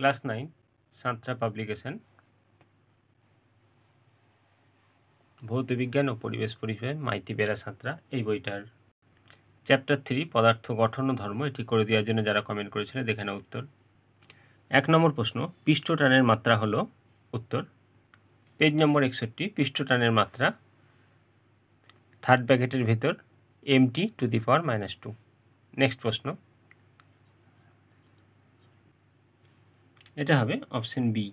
Class 9 Santra publication, ভৌত বিজ্ঞান ও পরিবেশ পরিচয়, মাইতি বেরা সাঁতরা, এই বইটার চ্যাপ্টার 3 পদার্থ গঠন ও ধর্ম, এটি করে দেওয়ার জন্য যারা কমেন্ট করেছিল দেখে নাও উত্তর। 1 নম্বর প্রশ্ন, পৃষ্ঠটানের মাত্রা হলো, উত্তর পেজ নম্বর 61, পৃষ্ঠটানের মাত্রা থার্ড ব্র্যাকেটের ভেতর mt⁻²। নেক্সট প্রশ্ন, এটা হবে অপশন বি।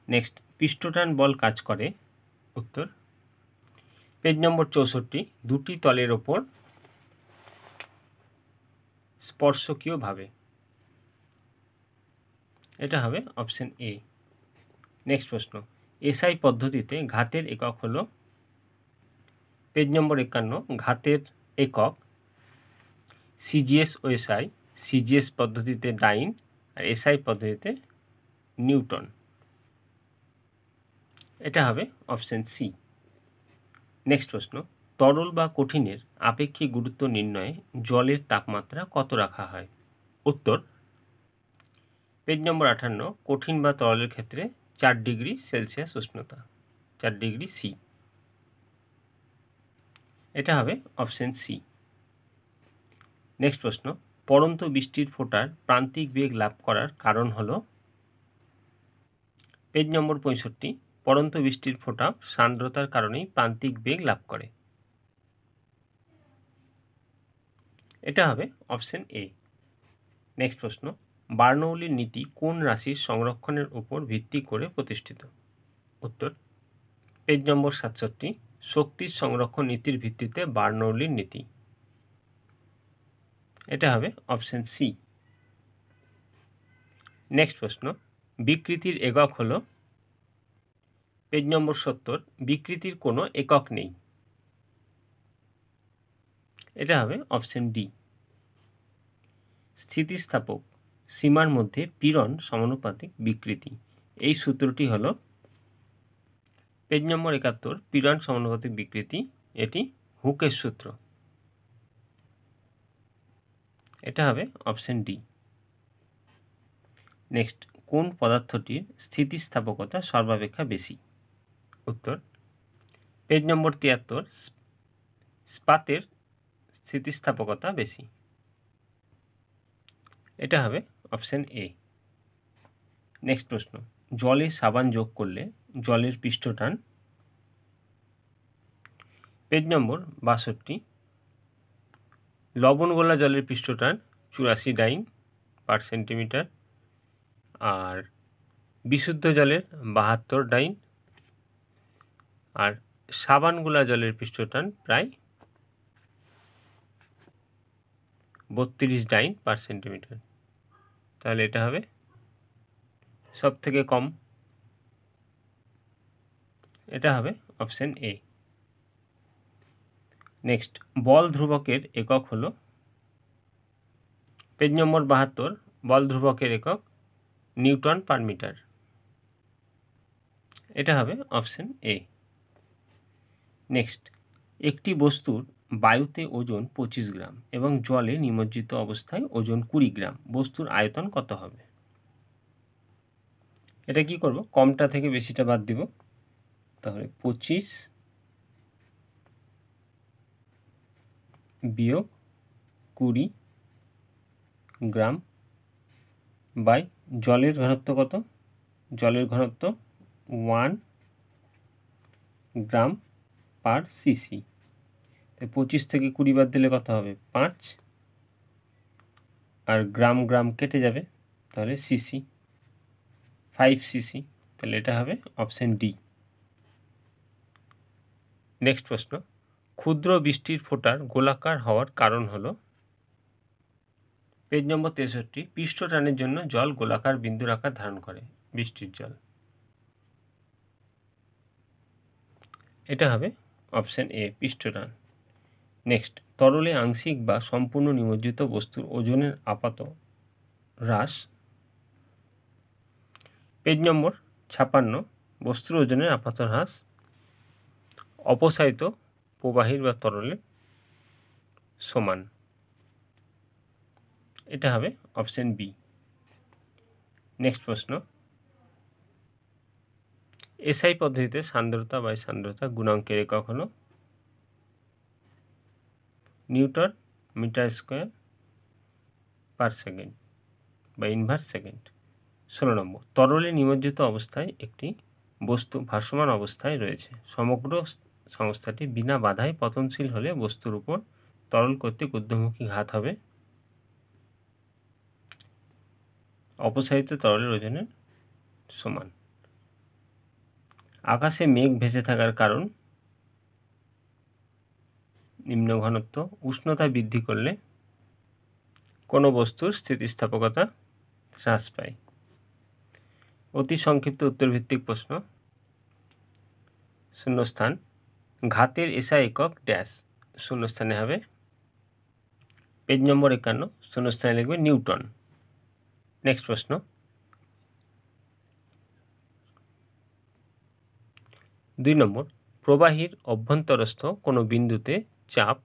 নেক্সট, পৃষ্ঠটান বল কাজ করে, উত্তর পেজ নম্বর 64, দুটি তলের ওপর স্পর্শকীয়ভাবে, এটা হবে অপশন এ। নেক্সট প্রশ্ন, এসআই পদ্ধতিতে ঘাতের একক হলো, পেজ নম্বর 51, ঘাতের একক সিজিএস ও এসআই, সিজিএস পদ্ধতিতে ডাইন আর এসআই পদ্ধতিতে নিউটন, এটা হবে অপশন সি। নেক্সট প্রশ্ন, তরল বা কঠিনের আপেক্ষিক গুরুত্ব নির্ণয়ে জলের তাপমাত্রা কত রাখা হয়, উত্তর পেজ নম্বর 58, কঠিন বা তরলের ক্ষেত্রে 4 ডিগ্রি সেলসিয়াস উষ্ণতা, 4 ডিগ্রি সি, এটা হবে অপশন সি। নেক্সট প্রশ্ন, পড়ন্ত বৃষ্টির ফোঁটার প্রান্তিক বেগ লাভ করার কারণ হলো, পেজ নম্বর 65, পড়ন্ত বৃষ্টির ফোঁটা সান্দ্রতার কারণেই প্রান্তিক বেগ লাভ করে, এটা হবে অপশন এ। নেক্সট প্রশ্ন, বার্নৌলির নীতি কোন রাশির সংরক্ষণের উপর ভিত্তি করে প্রতিষ্ঠিত, উত্তর পেজ নম্বর 67, শক্তির সংরক্ষণ নীতির ভিত্তিতে বার্নৌলির নীতি, এটা হবে অপশন সি। নেক্সট প্রশ্ন, বিকৃতির একক হলো, পেজ নম্বর 70, বিকৃতির কোনো একক নেই, এটা হবে অপশন ডি। স্থিতিস্থাপক সীমার মধ্যে পীড়ন সমানুপাতিক বিকৃতি, এই সূত্রটি হলো, পেজ নম্বর 71, পীড়ন সমানুপাতিক বিকৃতি, এটি হুকের সূত্র, এটা হবে অপশন ডি। নেক্সট, কোন পদার্থটির স্থিতিস্থাপকতা সর্বাপেক্ষা বেশি, উত্তর পেজ নম্বর 73, ইস্পাতের স্থিতিস্থাপকতা বেশি, এটা হবে অপশন এ। নেক্সট প্রশ্ন, জলে সাবান যোগ করলে জলের পৃষ্ঠটান, পেজ নম্বর 62, লবণ গোলা জলের পৃষ্ঠটান 84 ডাইন পার সেন্টিমিটার, আর বিশুদ্ধ জলের 72 ডাইন, আর সাবান গোলা জলের পৃষ্ঠটান প্রায় 32 ডাইন পার সেন্টিমিটার, তাহলে এটা হবে সব থেকে কম, এটা হবে অপশন এ। নেক্সট, বল ধ্রুবকের একক হলো, পেজ নম্বর 72, বল ধ্রুবকের একক নিউটন পার মিটার, এটা হবে অপশন এ। নেক্সট, একটি বস্তুর বায়ুতে ওজন 25 গ্রাম এবং জলে নিমজ্জিত অবস্থায় ওজন 20 গ্রাম, বস্তুর আয়তন কত হবে, এটা কি করব, কমটা থেকে বেশিটা বাদ দিব, তাহলে 25 বিয়োগ 20 গ্রাম বাই জলের ঘনত্ব কত, জলের ঘনত্ব 1 গ্রাম পার সিসি, তাই 25 থেকে 20 বাদ দিলে কত হবে 5, আর গ্রাম গ্রাম কেটে যাবে, তাহলে সিসি 5 সিসি, তাহলে এটা হবে অপশন ডি। নেক্সট প্রশ্ন, ক্ষুদ্র বৃষ্টির ফোঁটার গোলাকার হওয়ার কারণ হলো, পেজ নম্বর 63, পৃষ্ঠটানের জন্য জল গোলাকার বিন্দুর আকার ধারণ করে, বৃষ্টির জল, এটা হবে অপশন এ পৃষ্ঠটান। নেক্সট, তরলে আংশিক বা সম্পূর্ণ নিমজ্জিত বস্তুর ওজনের আপাত হ্রাস, পেজ নম্বর 56, বস্তুর ওজনের আপাত হ্রাস অপসারিত প্রবাহীর বা তরলের সমান, এটা হবে অপশন বি। নেক্সট প্রশ্ন, এসআই পদ্ধতিতে সান্দ্রতা বা সান্দ্রতা গুণাঙ্কের একক হলো newton metre square per second বা ইনভার্স সেকেন্ড। 16 নম্বর, তরলে নিমজ্জিত অবস্থায় একটি বস্তু ভাসমান অবস্থায় রয়েছে। সমগ্র সংস্থাটি বিনা বাধায় পতনশীল হলে বস্তুর উপর তরল কর্তৃক ঊর্ধ্বমুখী ঘাত হবে অপসারিত তরলের ওজনের সমান। আকাশে মেঘ ভেসে থাকার কারণ নিম্ন ঘনত্ব। উষ্ণতা বৃদ্ধি করলে কোনো বস্তুর স্থিতিস্থাপকতা হ্রাস পায়। অতি সংক্ষিপ্ত উত্তরভিত্তিক প্রশ্ন। শূন্যস্থান, ঘাতের এসআই একক ড্যাশ, শূন্যস্থানে হবে পেজ নম্বর 51, শূন্যস্থানে লিখবে নিউটন। নেক্সট প্রশ্ন, 2 নম্বর, প্রবাহীর অভ্যন্তরস্থ কোনো বিন্দুতে চাপ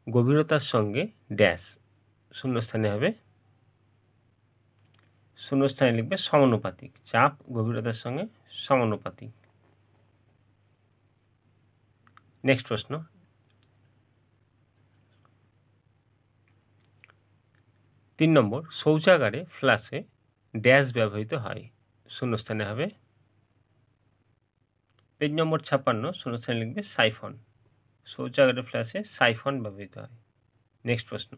গভীরতার সঙ্গে ড্যাশ, শূন্যস্থানে হবে শূন্যস্থানে লিখবে সমানুপাতিক, চাপ গভীরতার সঙ্গে সমানুপাতিক। নেক্সট প্রশ্ন, 3 নম্বর, শৌচাগারে ফ্লাশে ড্যাশ ব্যবহৃত হয়, শূন্যস্থানে হবে পেজ নম্বর 56, শূন্যস্থানে লিখবে সাইফন। শৌচাগারে ফ্লাশে সাইফন ব্যবহৃত হয়। নেক্সট প্রশ্ন,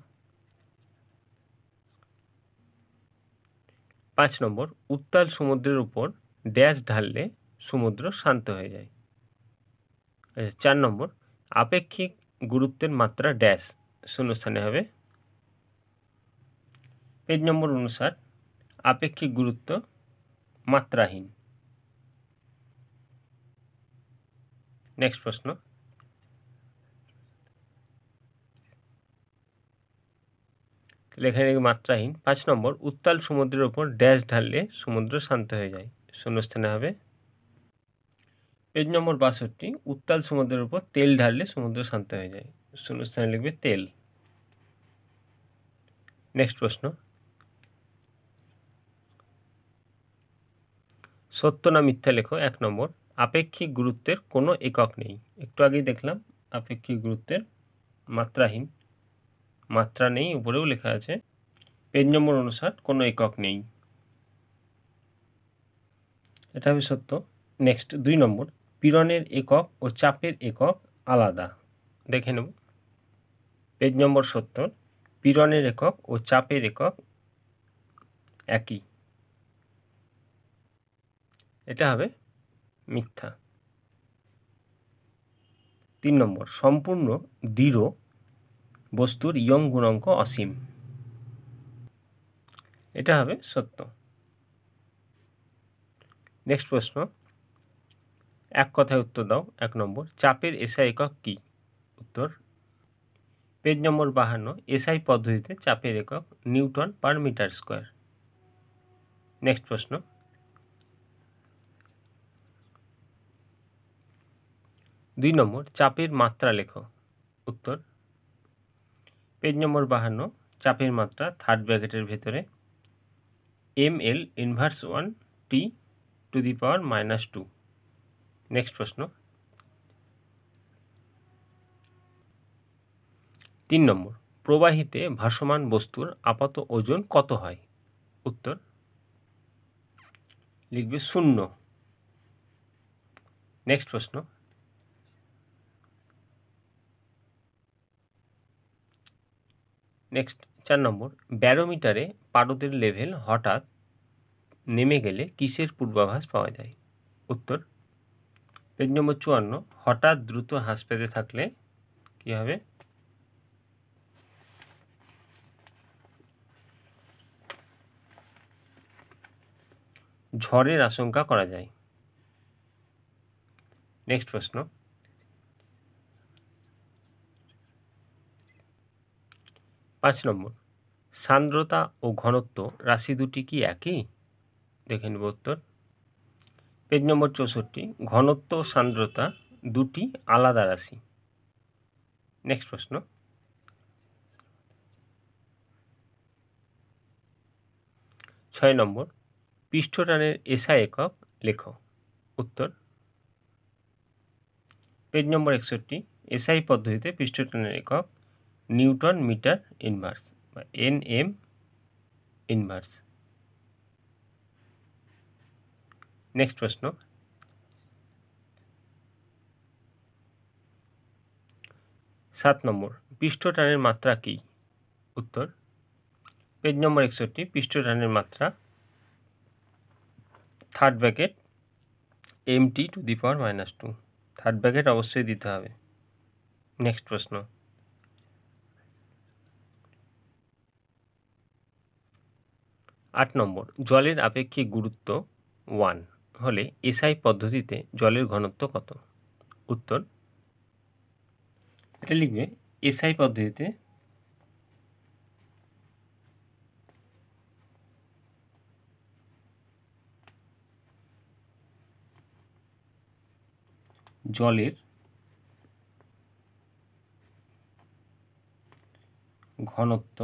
5 নম্বর, উত্তাল সমুদ্রের উপর ড্যাশ ঢাললে সমুদ্র শান্ত হয়ে যায়। 4 নম্বর, আপেক্ষিক গুরুত্বের মাত্রা ড্যাশ, শূন্যস্থানে হবে পেজ নম্বর 59, আপেক্ষিক গুরুত্ব মাত্রাহীন। নেক্সট প্রশ্ন, লেখায় মাত্রাহীন। 5 নম্বর, উত্তাল সমুদ্রের উপর ড্যাশ ঢাললে সমুদ্র শান্ত হয়ে যায়, শূন্যস্থানে হবে পেজ নম্বর 62, উত্তাল সমুদ্রের উপর তেল ঢাললে সমুদ্র শান্ত হয়ে যায়, শূন্যস্থানে লিখবে তেল। নেক্সট প্রশ্ন, সত্য না মিথ্যা লেখো। 1 নম্বর, আপেক্ষিক গুরুত্বের কোনো একক নেই। একটু আগেই দেখলাম আপেক্ষিক গুরুত্বের মাত্রাহীন, মাত্রা নেই, উপরেও লেখা আছে। পেজ নম্বর 59, কোনো একক নেই, এটা হবে সত্য। নেক্সট 2 নম্বর, পীড়নের একক ও চাপের একক আলাদা, দেখে নেব। পেজ নম্বর 70, পীড়নের একক ও চাপের একক একই, এটা হবে মিথ্যা। 3 নম্বর, সম্পূর্ণ দৃঢ় বস্তুর ইয়ং গুণাঙ্ক অসীম, এটা হবে সত্য। নেক্সট প্রশ্ন, এক কথায় উত্তর দাও। 1 নম্বর, চাপের এসআই একক কি? উত্তর পেজ নম্বর 52, এসআই পদ্ধতিতে চাপের একক newton per metre square. Next প্রশ্ন, 2 নম্বর, চাপের মাত্রা লেখো। উত্তর পেজ নম্বর 52, চাপের মাত্রা থার্ড ব্র্যাকেটের ভেতরে ml ইনভার্স 1 t⁻²। নেক্সট প্রশ্ন, 3 নম্বর, প্রবাহীতে ভাসমান বস্তুর আপাত ওজন কত হয়? উত্তর লিখবে 0। নেক্সট প্রশ্ন, 4 নম্বর, ব্যারোমিটারে পারদের লেভেল হঠাৎ নেমে গেলে কিসের পূর্বাভাস পাওয়া যায়? উত্তর পেজ নম্বর 54, হঠাৎ দ্রুত হ্রাস পেতে থাকলে কি হবে? ঝড়ের আশঙ্কা করা যায়। নেক্সট প্রশ্ন, 5 নম্বর, সান্দ্রতা ও ঘনত্ব রাশি দুটি কি একই? দেখে নেব উত্তর পেজ নম্বর 64, ঘনত্ব ও সান্দ্রতা দুটি আলাদা রাশি। নেক্সট প্রশ্ন, 6 নম্বর, পৃষ্ঠটানের এসআই একক লেখো। উত্তর পেজ নম্বর 61, এসআই পদ্ধতিতে পৃষ্ঠটানের একক নিউটন মিটার ইনভার্স বা NM ইনভার্স। নেক্সট প্রশ্ন, 7 নম্বর, পৃষ্ঠটানের মাত্রা কি? উত্তর পেজ নম্বর 61, পৃষ্ঠটানের মাত্রা third bracket MT⁻², third bracket অবশ্যই দিতে হবে। নেক্সট প্রশ্ন, 8 নম্বর, জলের আপেক্ষিক গুরুত্ব 1 হলে এসআই পদ্ধতিতে জলের ঘনত্ব কত? উত্তর এটা লিখবে, এসআই পদ্ধতিতে জলের ঘনত্ব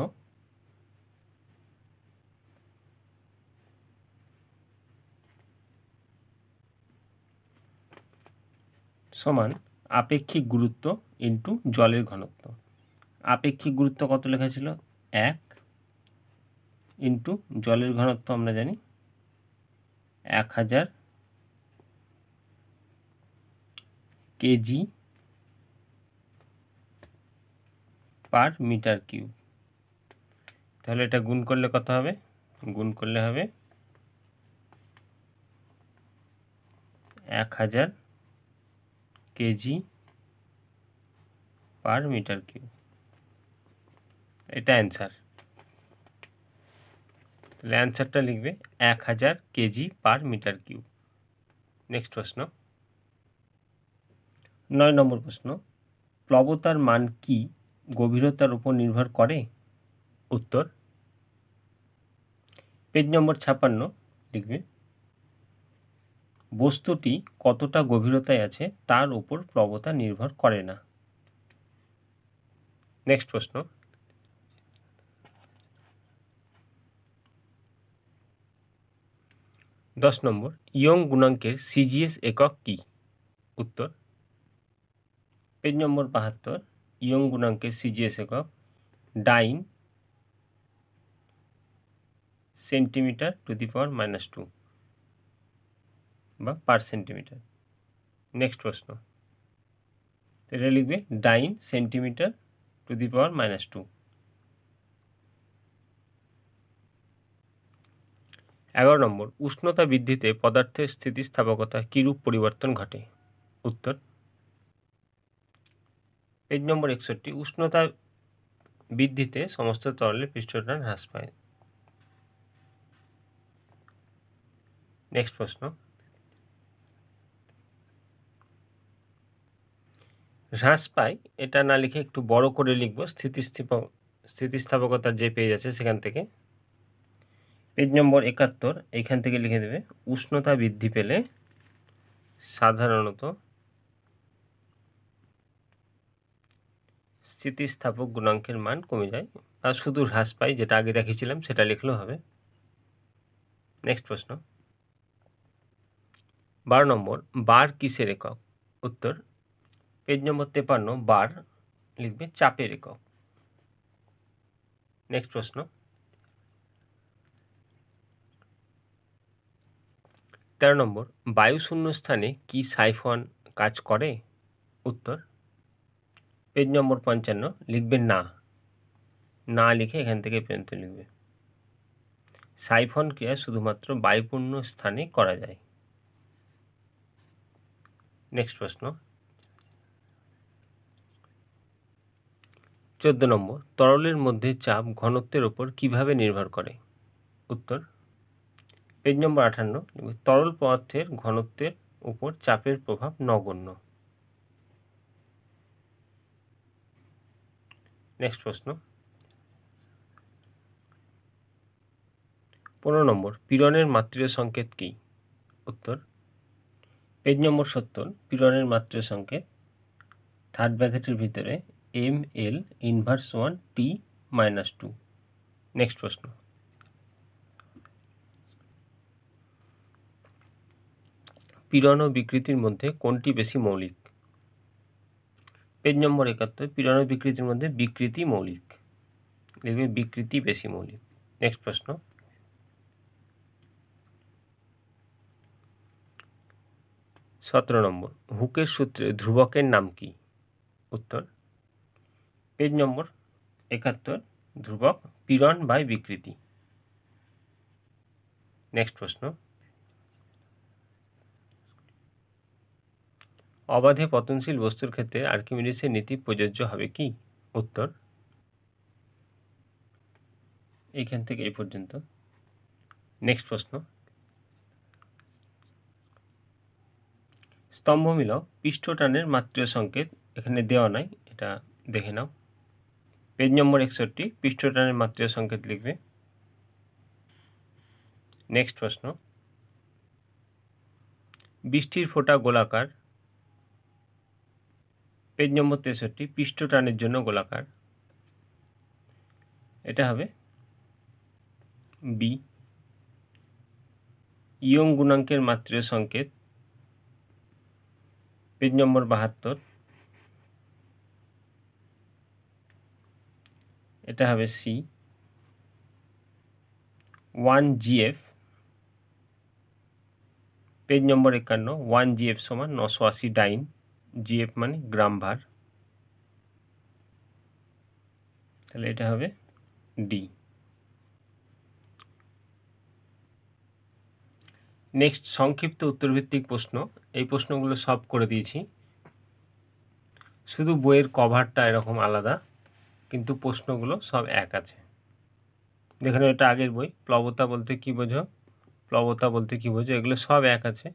সমান আপেক্ষিক গুরুত্ব ইন্টু জলের ঘনত্ব। আপেক্ষিক গুরুত্ব কত লেখা ছিল? 1 ইন্টু জলের ঘনত্ব আমরা জানি 1000 কেজি পার মিটার কিউব। তাহলে এটা গুণ করলে কত হবে? গুণ করলে হবে 1000 কেজি পার মিটার কিউব। এটা অ্যান্সার। তাহলে অ্যান্সারটা লিখবে 1000 KG per metre cube. Next প্রশ্ন, 9 নম্বর প্রশ্ন, প্লবতার মান কি গভীরতার উপর নির্ভর করে? উত্তর পেজ নম্বর 56 লিখবে, বস্তুটি কতটা গভীরতায় আছে তার উপর প্লবতা নির্ভর করে না। নেক্সট প্রশ্ন, 10 নম্বর, ইয়ং গুণাঙ্কের সিজিএস একক কি? উত্তর পেজ নম্বর 72, ইয়ং গুণাঙ্কের সিজিএস একক ডাইন সেন্টিমিটার⁻² বা পার সেন্টিমিটার। নেক্সট প্রশ্ন, এটা লিখবে ডাইন সেন্টিমিটার⁻²। 11 নম্বর, উষ্ণতা বৃদ্ধিতে পদার্থের স্থিতিস্থাপকতা কিরূপ পরিবর্তন ঘটে? উত্তর পেজ নম্বর 61, উষ্ণতা বৃদ্ধিতে সমস্ত তরলের পৃষ্ঠটান হ্রাস পায়। নেক্সট প্রশ্ন, হ্রাস পায় এটা না লিখে একটু বড় করে লিখব, স্থিতিস্থাপকতার যে পেজ আছে সেখান থেকে পেজ নম্বর 71, এইখান থেকে লিখে দেবে উষ্ণতা বৃদ্ধি পেলে সাধারণত স্থিতিস্থাপক গুণাঙ্কের মান কমে যায়, আর শুধু হ্রাস পায় যেটা আগে দেখিয়েছিলাম সেটা লিখলেও হবে। নেক্সট প্রশ্ন, 12 নম্বর, বার কিসের একক? উত্তর পেজ নম্বর 53, বার লিখবে চাপের একক। নেক্সট প্রশ্ন, 13 নম্বর, বায়ু শূন্য স্থানে কি সাইফন কাজ করে? উত্তর পেজ নম্বর 55 লিখবে না, না লিখে এখান থেকে পর্যন্ত লিখবে। সাইফন ক্রিয়া শুধুমাত্র বায়ুপূর্ণ স্থানে করা যায়। নেক্সট প্রশ্ন, 14 নম্বর, তরলের মধ্যে চাপ ঘনত্বের উপর কিভাবে নির্ভর করে? উত্তর পেজ নম্বর 58, তরল পদার্থের ঘনত্বের উপর চাপের প্রভাব নগণ্য। নেক্সট প্রশ্ন, 15 নম্বর, পীড়নের মাত্রিয় সংকেত কি? উত্তর পেজ নম্বর 70, পীড়নের মাত্রিয় সংকেত থার্ড ব্র্যাকেটের ভিতরে ML⁻1T-2। নেক্সট প্রশ্ন, পীড়ন ও বিকৃতির মধ্যে কোনটি বেশি মৌলিক? পেজ নম্বর 71, পীড়ন ও বিকৃতির মধ্যে বিকৃতি মৌলিক, দেখবে বিকৃতি বেশি মৌলিক। নেক্সট প্রশ্ন, 17 নম্বর, হুকের সূত্রে ধ্রুবকের নাম কি? উত্তর, পেজ নম্বর 71, ধ্রুবক পীড়ন বাই বিকৃতি। নেক্সট প্রশ্ন, অবাধে পতনশীল বস্তুর ক্ষেত্রে আর্কিমিডিসের নীতি প্রযোজ্য হবে কি? উত্তর, এইখান থেকে এই পর্যন্ত। নেক্সট প্রশ্ন, স্তম্ভমিলক পৃষ্ঠটানের মাত্রীয় সংকেত এখানে দেওয়া নাই, এটা দেখে নাও। পেজ নম্বর 61, পৃষ্ঠটানের মাত্রীয় সংকেত লিখবে। নেক্সট প্রশ্ন, বৃষ্টির ফোঁটা গোলাকার। পেজ নম্বর 63, পৃষ্ঠটানের জন্য গোলাকার, এটা হবে বি। ইয়ং গুণাঙ্কের মাত্রীয় সংকেত, পেজ নম্বর 72, এটা হবে সি। 1GF, পেজ নম্বর 51, 1GF সমান 980 ডাইন, GF মানে গ্রাম ভার, তাহলে এটা হবে ডি। নেক্সট, সংক্ষিপ্ত উত্তরভিত্তিক প্রশ্ন। এই প্রশ্নগুলো সব করে দিয়েছি, শুধু বইয়ের কভারটা এরকম আলাদা, কিন্তু প্রশ্নগুলো সব এক আছে। দেখুন, এটা আগের বই। প্লবতা বলতে কি বোঝো, প্লবতা বলতে কি বোঝো, এগুলো সব এক আছে,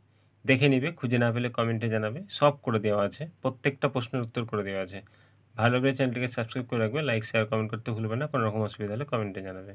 দেখে নিবে, খুঁজে না পেলে কমেন্টে জানাবে। সব করে দেওয়া আছে, প্রত্যেকটা প্রশ্নের উত্তর করে দেওয়া আছে। ভালো করে চ্যানেলটিকে সাবস্ক্রাইব করে রাখবে, লাইক শেয়ার কমেন্ট করতে ভুলবে না। কোনো রকম অসুবিধা হলে কমেন্টে জানাবে।